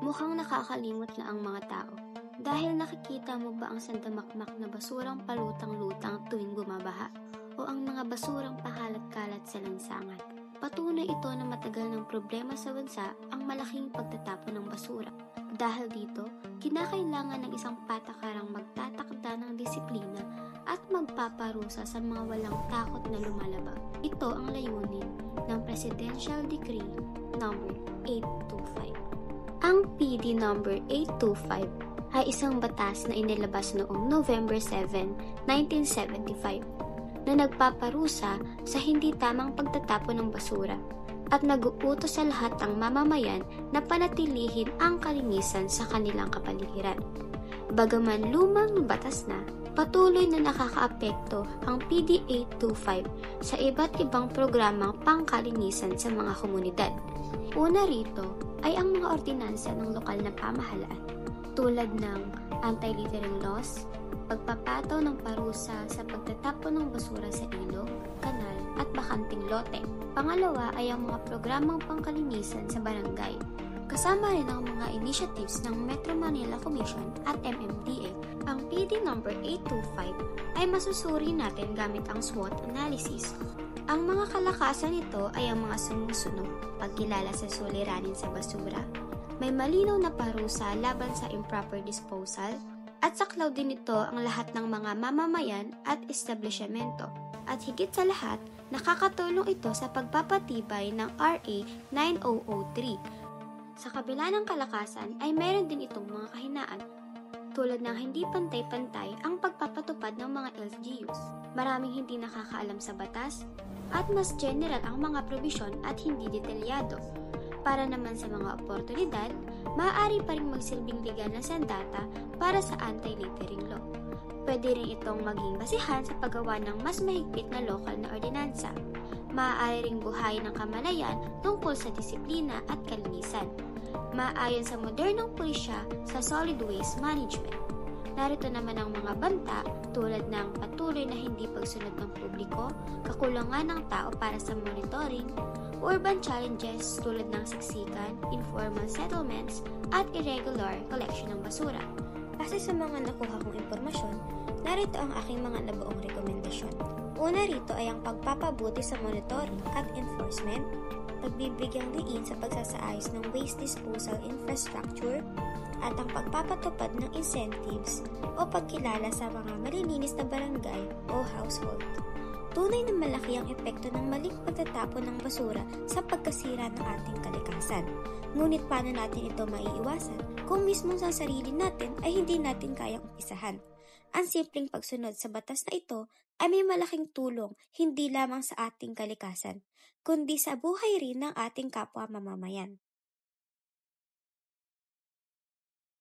Mukhang nakakalimot na ang mga tao dahil nakikita mo ba ang sandamakmak na basurang palutang-lutang tuwing bumabaha o ang mga basurang pakalat-kalat sa lansangan. Patunay ito na matagal ng problema sa bansa ang malaking pagtatapon ng basura. Dahil dito, kinakailangan ng isang patakarang magtatakda ng disiplina at magpaparusa sa mga walang takot na lumalabag. Ito ang layunin ng Presidential Decree No. 825. Ang PD No. 825 ay isang batas na inilabas noong November 7, 1975 na nagpaparusa sa hindi tamang pagtatapon ng basura at nag-uutos sa lahat ng mamamayan na panatilihin ang kalinisan sa kanilang kapaligiran. Bagaman lumang batas na, patuloy na nakakaapekto ang PD 825 sa iba't ibang programang pangkalinisan sa mga komunidad. Una rito ay ang mga ordinansa ng lokal na pamahalaan tulad ng anti-littering laws, pagpapataw ng parusa sa pagtatapon ng basura sa ilog, kanal at bakanting lote. Pangalawa ay ang mga programang pangkalinisan sa barangay. Kasama rin ang mga initiatives ng Metro Manila Commission at MMDA. Ang PD No. 825 ay masusuri natin gamit ang SWOT analysis. Ang mga kalakasan nito ay ang mga sumusunod: pagkilala sa suliranin sa basura, may malinaw na parusa laban sa improper disposal, at saklaw din ito ang lahat ng mga mamamayan at establishmento. At higit sa lahat, nakakatulong ito sa pagpapatibay ng RA 9003. Sa kabila ng kalakasan ay meron din itong mga kahinaan, tulad ng hindi pantay-pantay ang pagpapatupad ng mga LGUs. Maraming hindi nakakaalam sa batas at mas general ang mga probisyon at hindi detalyado. Para naman sa mga oportunidad, maaari pa rin magsilbing legal na sandata para sa anti-littering law. Pwede rin itong maging basihan sa paggawa ng mas mahigpit na lokal na ordinansa. Maaari ring buhayin ng kamalayan tungkol sa disiplina at kalinisan. Maayon sa modernong pulisya sa solid waste management. Narito naman ang mga banta tulad ng patuloy na hindi pagsunod ng publiko, kakulangan ng tao para sa monitoring, urban challenges tulad ng siksikan, informal settlements, at irregular collection ng basura. Base sa mga nakuha kong impormasyon, narito ang aking mga nabuong rekomendasyon. Una rito ay ang pagpapabuti sa monitoring at enforcement, pagbibigyang diin sa pagsasaayos ng waste disposal infrastructure, at ang pagpapatupad ng incentives o pagkilala sa mga malilinis na barangay o household. Tunay na malaki ang epekto ng maling pagtatapon ng basura sa pagkasira ng ating kalikasan. Ngunit paano natin ito maiiwasan kung mismo sa sarili natin ay hindi natin kayang umpisahan? Ang simpleng pagsunod sa batas na ito ay may malaking tulong hindi lamang sa ating kalikasan, kundi sa buhay rin ng ating kapwa mamamayan.